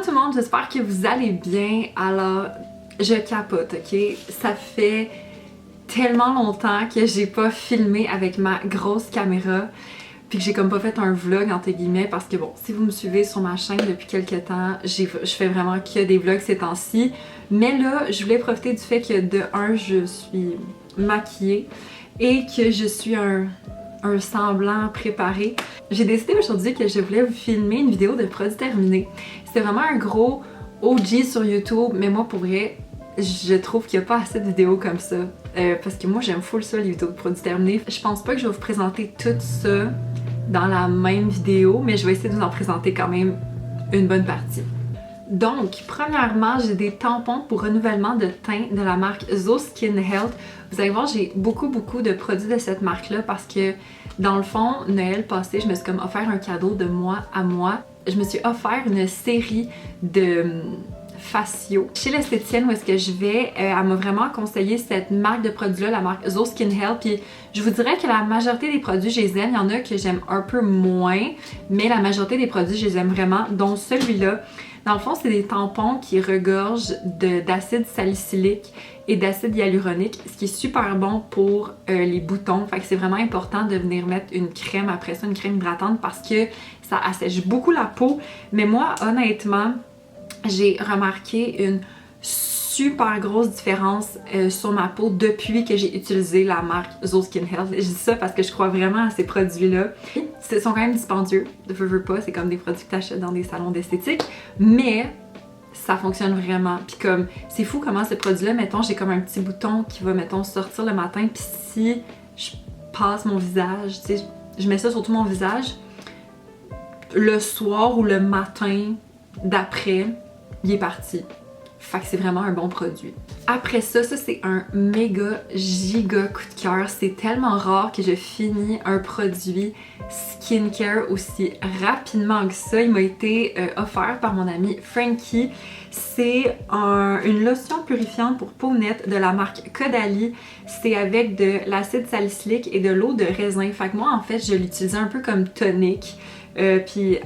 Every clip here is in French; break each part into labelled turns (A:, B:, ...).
A: tout le monde, j'espère que vous allez bien. Alors, je capote, ok? Ça fait tellement longtemps que j'ai pas filmé avec ma grosse caméra puis que j'ai comme pas fait un vlog entre guillemets parce que bon, si vous me suivez sur ma chaîne depuis quelques temps, je fais vraiment que des vlogs ces temps-ci. Mais là, je voulais profiter du fait que de un, je suis maquillée et que je suis un semblant préparé. J'ai décidé aujourd'hui que je voulais vous filmer une vidéo de produits terminés. C'était vraiment un gros OG sur YouTube, mais moi pour vrai, je trouve qu'il n'y a pas assez de vidéos comme ça. Parce que moi j'aime full ça les vidéos de produits terminés. Je pense pas que je vais vous présenter tout ça dans la même vidéo, mais je vais essayer de vous en présenter quand même une bonne partie. Donc, premièrement, j'ai des tampons pour renouvellement de teint de la marque Zo Skin Health. Vous allez voir, j'ai beaucoup de produits de cette marque-là parce que, dans le fond, Noël passé, je me suis comme offert un cadeau de moi à moi. Je me suis offert une série de faciaux. Chez l'esthéticienne où est-ce que je vais, elle m'a vraiment conseillé cette marque de produits-là, la marque Zo Skin Health. Puis je vous dirais que la majorité des produits, je les aime. Il y en a que j'aime un peu moins, mais la majorité des produits, je les aime vraiment, dont celui-là. Dans le fond, c'est des tampons qui regorgent d'acide salicylique et d'acide hyaluronique, ce qui est super bon pour les boutons. Fait que c'est vraiment important de venir mettre une crème après ça, une crème hydratante, parce que ça assèche beaucoup la peau. Mais moi, honnêtement, j'ai remarqué une super grosse différence sur ma peau depuis que j'ai utilisé la marque Zo Skin Health. Je dis ça parce que je crois vraiment à ces produits-là. Ils sont quand même dispendieux, veux pas, c'est comme des produits que tu achètes dans des salons d'esthétique, mais ça fonctionne vraiment. Puis comme, c'est fou comment ces produits-là, mettons, j'ai comme un petit bouton qui va, mettons, sortir le matin, puis si je passe mon visage, tu sais, je mets ça sur tout mon visage, le soir ou le matin d'après, il est parti. Fait que c'est vraiment un bon produit. Après ça, c'est un méga giga coup de cœur. C'est tellement rare que je finis un produit skincare aussi rapidement que ça. Il m'a été offert par mon ami Frankie. C'est une lotion purifiante pour peau nette de la marque Caudalie. C'est avec de l'acide salicylique et de l'eau de raisin. Fait que moi, en fait, je l'utilisais un peu comme tonique. Puis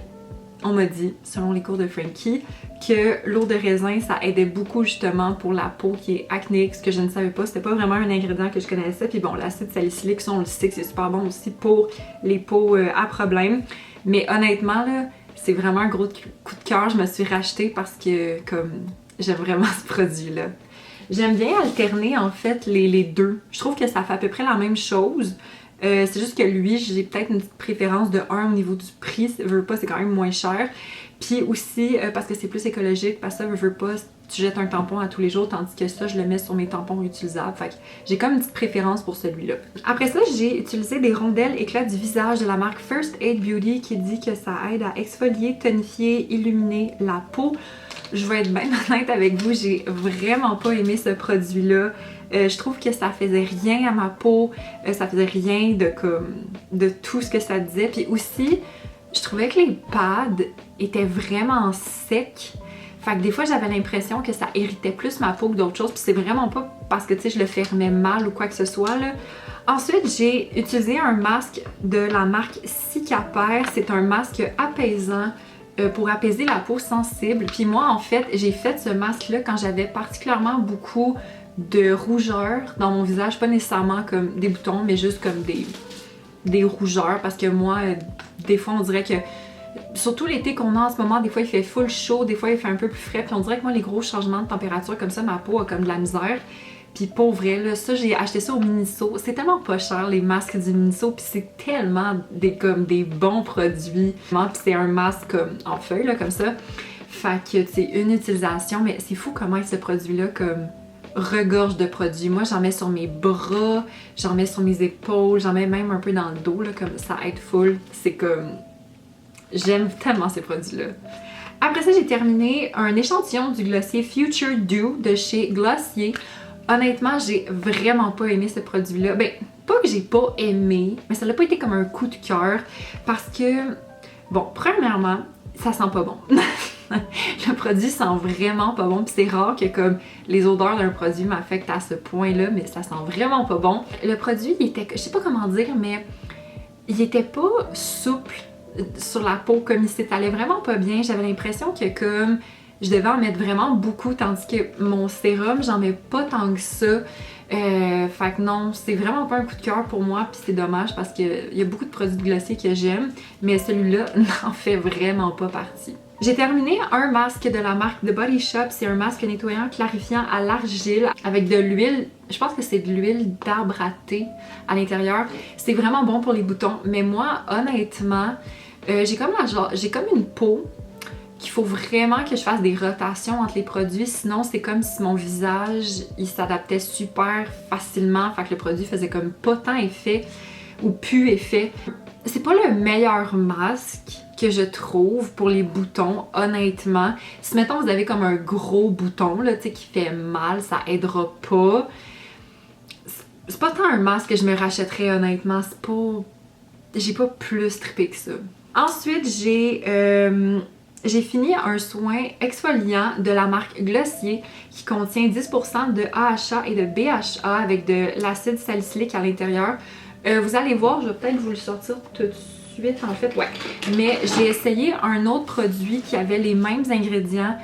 A: on m'a dit, selon les cours de Frankie, que l'eau de raisin, ça aidait beaucoup justement pour la peau qui est acnéique, ce que je ne savais pas. C'était pas vraiment un ingrédient que je connaissais. Puis bon, l'acide salicylique, ça on le sait que c'est super bon aussi pour les peaux à problème. Mais honnêtement, là, c'est vraiment un gros coup de cœur. Je me suis rachetée parce que, comme, j'aime vraiment ce produit-là. J'aime bien alterner en fait les deux. Je trouve que ça fait à peu près la même chose. C'est juste que lui, j'ai peut-être une petite préférence de un au niveau du prix, veux pas, c'est quand même moins cher. Puis aussi parce que c'est plus écologique, parce que ça, veux pas, tu jettes un tampon à tous les jours, tandis que ça, je le mets sur mes tampons réutilisables. Fait que j'ai comme une petite préférence pour celui-là. Après ça, j'ai utilisé des rondelles éclat du visage de la marque First Aid Beauty qui dit que ça aide à exfolier, tonifier, illuminer la peau. Je vais être bien honnête avec vous, j'ai vraiment pas aimé ce produit-là. Je trouve que ça faisait rien à ma peau, ça faisait rien de tout ce que ça disait. Puis aussi, je trouvais que les pads étaient vraiment secs. Fait que des fois, j'avais l'impression que ça irritait plus ma peau que d'autres choses. Puis c'est vraiment pas parce que, tu sais, je le fermais mal ou quoi que ce soit, là. Ensuite, j'ai utilisé un masque de la marque Cicapair. C'est un masque apaisant pour apaiser la peau sensible. Puis moi, en fait, j'ai fait ce masque-là quand j'avais particulièrement beaucoup de rougeur dans mon visage, pas nécessairement comme des boutons, mais juste comme des rougeurs, parce que moi, des fois, on dirait que, surtout l'été qu'on a en ce moment, des fois il fait full chaud, des fois il fait un peu plus frais, puis on dirait que moi, les gros changements de température comme ça, ma peau a comme de la misère. Puis pour vrai, là, ça, j'ai acheté ça au Miniso. C'est tellement pas cher, les masques du Miniso, puis c'est tellement comme des bons produits. Puis c'est un masque comme en feuille, là, comme ça. Fait que c'est une utilisation, mais c'est fou comment ce produit-là, comme, regorge de produits. Moi, j'en mets sur mes bras, j'en mets sur mes épaules, j'en mets même un peu dans le dos, là, comme ça aide full. C'est comme... J'aime tellement ces produits-là. Après ça, j'ai terminé un échantillon du glossier Future Dew de chez Glossier. Honnêtement, j'ai vraiment pas aimé ce produit-là. Ben, pas que j'ai pas aimé, mais ça n'a pas été comme un coup de cœur parce que, bon, premièrement, ça sent pas bon. Le produit sent vraiment pas bon, puis c'est rare que comme les odeurs d'un produit m'affectent à ce point-là, mais ça sent vraiment pas bon. Le produit, il était, je sais pas comment dire, mais il était pas souple sur la peau, comme il s'étalait vraiment pas bien. J'avais l'impression que comme je devais en mettre vraiment beaucoup, tandis que mon sérum, j'en mets pas tant que ça. Fait que non, c'est vraiment pas un coup de cœur pour moi, puis c'est dommage parce qu'il y a beaucoup de produits de Glossier que j'aime, mais celui-là n'en fait vraiment pas partie. J'ai terminé un masque de la marque The Body Shop, c'est un masque nettoyant clarifiant à l'argile avec de l'huile, je pense que c'est de l'huile d'arbre à thé à l'intérieur. C'est vraiment bon pour les boutons, mais moi honnêtement, j'ai comme une peau qu'il faut vraiment que je fasse des rotations entre les produits, sinon c'est comme si mon visage il s'adaptait super facilement, fait que le produit faisait comme pas tant effet ou plus effet. C'est pas le meilleur masque que je trouve pour les boutons, honnêtement. Si mettons vous avez comme un gros bouton là, tu sais, qui fait mal, ça aidera pas. C'est pas tant un masque que je me rachèterais honnêtement, c'est pas... J'ai pas plus trippé que ça. Ensuite, j'ai fini un soin exfoliant de la marque Glossier qui contient 10% de AHA et de BHA avec de l'acide salicylique à l'intérieur. Vous allez voir, je vais peut-être vous le sortir tout de suite en fait, ouais. Mais j'ai essayé un autre produit qui avait les mêmes ingrédients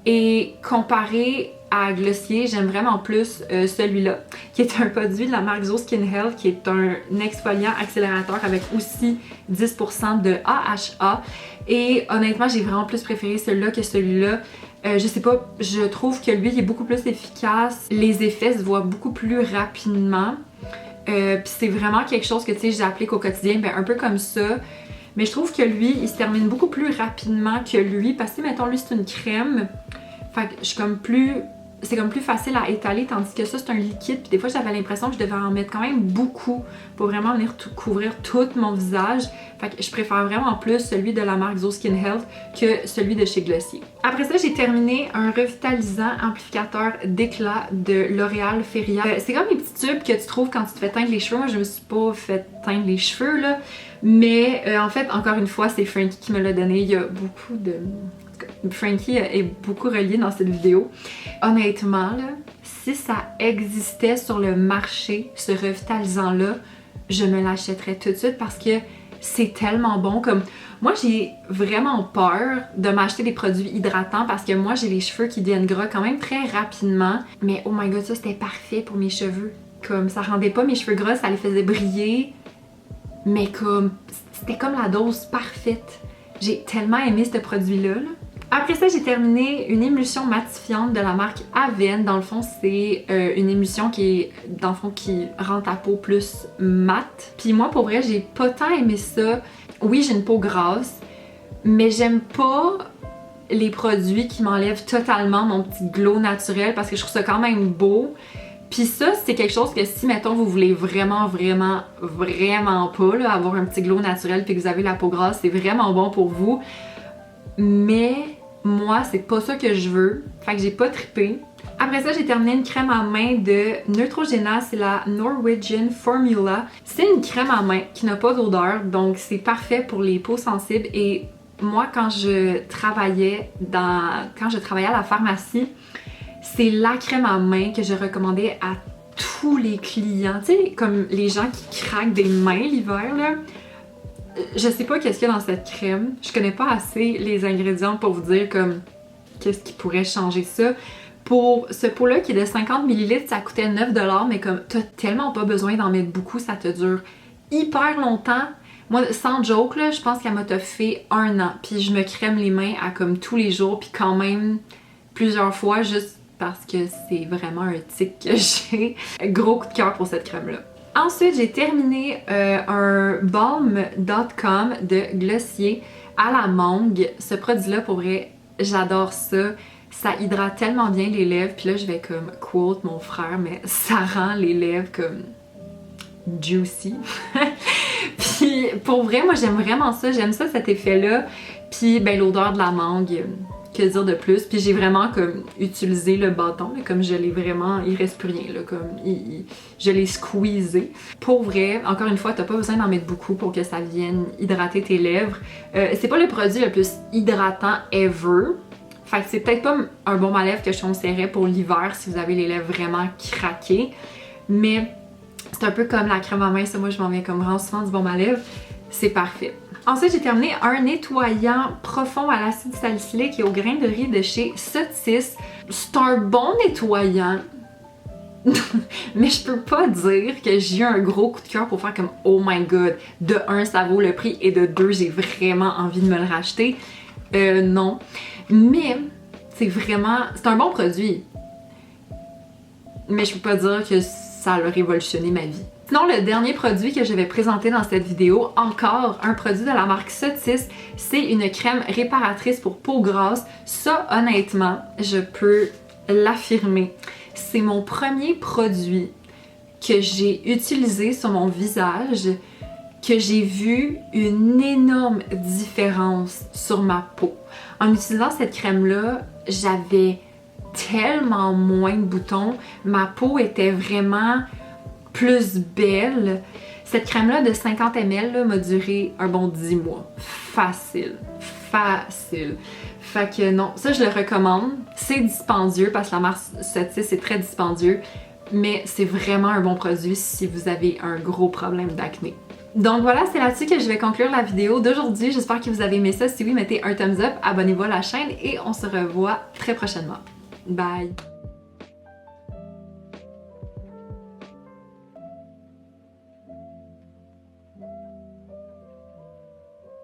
A: et comparé à Glossier, j'aime vraiment plus celui-là, qui est un produit de la marque Zo Skin Health, qui est un exfoliant accélérateur avec aussi 10% de AHA. Et honnêtement, j'ai vraiment plus préféré celui-là que celui-là. Je sais pas, je trouve que lui, il est beaucoup plus efficace. Les effets se voient beaucoup plus rapidement. Puis c'est vraiment quelque chose que, tu sais, j'applique au quotidien, ben, un peu comme ça. Mais je trouve que lui, il se termine beaucoup plus rapidement que lui. Parce que, mettons, lui, c'est une crème. Fait que je suis comme plus... C'est comme plus facile à étaler, tandis que ça, c'est un liquide. Puis des fois, j'avais l'impression que je devais en mettre quand même beaucoup pour vraiment venir couvrir tout mon visage. Fait que je préfère vraiment plus celui de la marque Zo Skin Health que celui de chez Glossier. Après ça, j'ai terminé un revitalisant amplificateur d'éclat de L'Oréal Feria. C'est comme les petits tubes que tu trouves quand tu te fais teindre les cheveux. Moi, je me suis pas fait teindre les cheveux, là. Mais en fait, encore une fois, c'est Frankie qui me l'a donné. Il y a beaucoup de... Frankie est beaucoup relié dans cette vidéo. Honnêtement, là, si ça existait sur le marché, ce revitalisant-là, je me l'achèterais tout de suite parce que c'est tellement bon. Comme moi, j'ai vraiment peur de m'acheter des produits hydratants parce que moi, j'ai les cheveux qui deviennent gras quand même très rapidement. Mais oh my god, ça c'était parfait pour mes cheveux. Comme ça rendait pas mes cheveux gras, ça les faisait briller. Mais comme, c'était comme la dose parfaite. J'ai tellement aimé ce produit-là, là. Après ça, j'ai terminé une émulsion matifiante de la marque Avène. Dans le fond, c'est une émulsion qui rend ta peau plus mate. Puis moi, pour vrai, j'ai pas tant aimé ça. Oui, j'ai une peau grasse, mais j'aime pas les produits qui m'enlèvent totalement mon petit glow naturel parce que je trouve ça quand même beau. Puis ça, c'est quelque chose que si, mettons, vous voulez vraiment pas là, avoir un petit glow naturel puis que vous avez la peau grasse, c'est vraiment bon pour vous. Mais moi, c'est pas ça que je veux. Fait que j'ai pas trippé. Après ça, j'ai terminé une crème à main de Neutrogena, c'est la Norwegian Formula. C'est une crème à main qui n'a pas d'odeur, donc c'est parfait pour les peaux sensibles. Et moi, quand je travaillais à la pharmacie, c'est la crème à main que je recommandais à tous les clients. Tu sais, comme les gens qui craquent des mains l'hiver, là. Je sais pas qu'est-ce qu'il y a dans cette crème. Je connais pas assez les ingrédients pour vous dire comme qu'est-ce qui pourrait changer ça. Pour ce pot-là qui est de 50 ml, ça coûtait 9$, mais comme t'as tellement pas besoin d'en mettre beaucoup, ça te dure hyper longtemps. Moi, sans joke, là, je pense qu'elle m'a fait 1 an. Puis je me crème les mains à comme tous les jours, puis quand même plusieurs fois, juste parce que c'est vraiment un tic que j'ai. Gros coup de cœur pour cette crème-là. Ensuite, j'ai terminé un balm.com de Glossier à la mangue. Ce produit-là, pour vrai, j'adore ça. Ça hydrate tellement bien les lèvres. Puis là, je vais comme quote mon frère, mais ça rend les lèvres comme juicy. Puis pour vrai, moi j'aime vraiment ça. J'aime ça, cet effet-là. Puis ben l'odeur de la mangue. Que dire de plus? Puis j'ai vraiment comme utilisé le bâton, là, comme je l'ai vraiment, il reste plus rien, là, comme je l'ai squeezé. Pour vrai, encore une fois, t'as pas besoin d'en mettre beaucoup pour que ça vienne hydrater tes lèvres. C'est pas le produit le plus hydratant ever. Fait que c'est peut-être pas un baume à lèvres que je conseillerais pour l'hiver si vous avez les lèvres vraiment craquées. Mais c'est un peu comme la crème à main, ça moi je m'en viens comme vraiment souvent du baume à lèvres. C'est parfait. Ensuite, j'ai terminé un nettoyant profond à l'acide salicylique et au grain de riz de chez Sotis. C'est un bon nettoyant, mais je peux pas dire que j'ai eu un gros coup de cœur pour faire comme oh my god, de 1 ça vaut le prix et de 2 j'ai vraiment envie de me le racheter. Non, mais c'est un bon produit, mais je peux pas dire que ça a révolutionné ma vie. Sinon, le dernier produit que je vais présenter dans cette vidéo, encore un produit de la marque Sotis, c'est une crème réparatrice pour peau grasse. Ça, honnêtement, je peux l'affirmer. C'est mon premier produit que j'ai utilisé sur mon visage, que j'ai vu une énorme différence sur ma peau. En utilisant cette crème-là, j'avais tellement moins de boutons. Ma peau était vraiment plus belle. Cette crème-là de 50 ml m'a duré un bon 10 mois. Facile. Facile. Fait que non, ça je le recommande. C'est dispendieux parce que la marque Sotis est très dispendieux, mais c'est vraiment un bon produit si vous avez un gros problème d'acné. Donc voilà, c'est là-dessus que je vais conclure la vidéo d'aujourd'hui. J'espère que vous avez aimé ça. Si oui, mettez un thumbs up, abonnez-vous à la chaîne et on se revoit très prochainement. Bye!